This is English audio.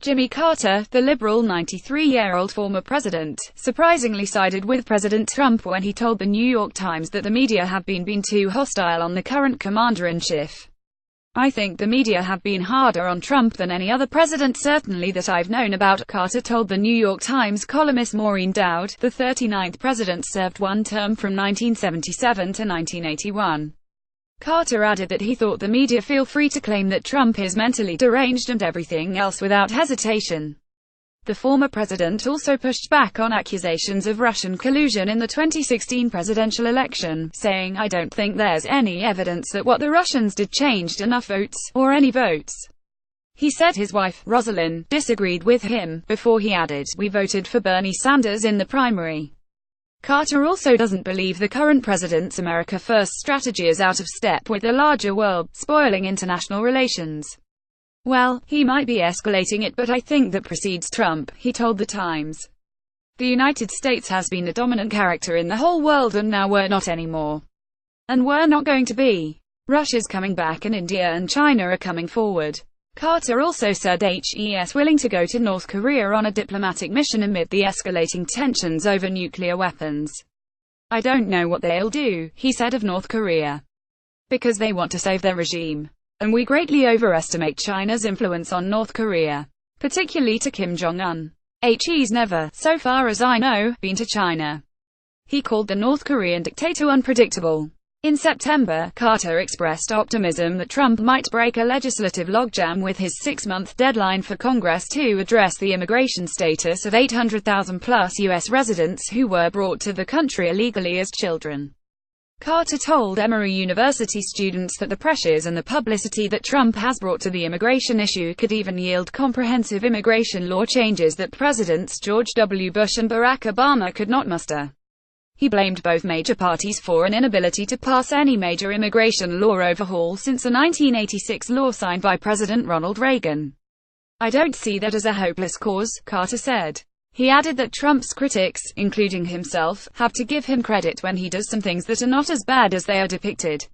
Jimmy Carter, the liberal 93-year-old former president, surprisingly sided with President Trump when he told the New York Times that the media have been too hostile on the current commander-in-chief. "I think the media have been harder on Trump than any other president certainly that I've known about," Carter told the New York Times columnist Maureen Dowd. The 39th president served one term from 1977 to 1981. Carter added that he thought the media feel free to claim that Trump is mentally deranged and everything else without hesitation. The former president also pushed back on accusations of Russian collusion in the 2016 presidential election, saying, "I don't think there's any evidence that what the Russians did changed enough votes, or any votes." He said his wife, Rosalind, disagreed with him, before he added, "We voted for Bernie Sanders in the primary." Carter also doesn't believe the current president's America First strategy is out of step with the larger world, spoiling international relations. "Well, he might be escalating it, but I think that precedes Trump," he told The Times. "The United States has been the dominant character in the whole world and now we're not anymore. And we're not going to be. Russia's coming back and India and China are coming forward." Carter also said he's willing to go to North Korea on a diplomatic mission amid the escalating tensions over nuclear weapons. "I don't know what they'll do," he said of North Korea, "because they want to save their regime. And we greatly overestimate China's influence on North Korea, particularly to Kim Jong-un. He's never, so far as I know, been to China." He called the North Korean dictator unpredictable. In September, Carter expressed optimism that Trump might break a legislative logjam with his 6-month deadline for Congress to address the immigration status of 800,000-plus U.S. residents who were brought to the country illegally as children. Carter told Emory University students that the pressures and the publicity that Trump has brought to the immigration issue could even yield comprehensive immigration law changes that Presidents George W. Bush and Barack Obama could not muster. He blamed both major parties for an inability to pass any major immigration law overhaul since the 1986 law signed by President Ronald Reagan. "I don't see that as a hopeless cause," Carter said. He added that Trump's critics, including himself, have to give him credit when he does some things that are not as bad as they are depicted.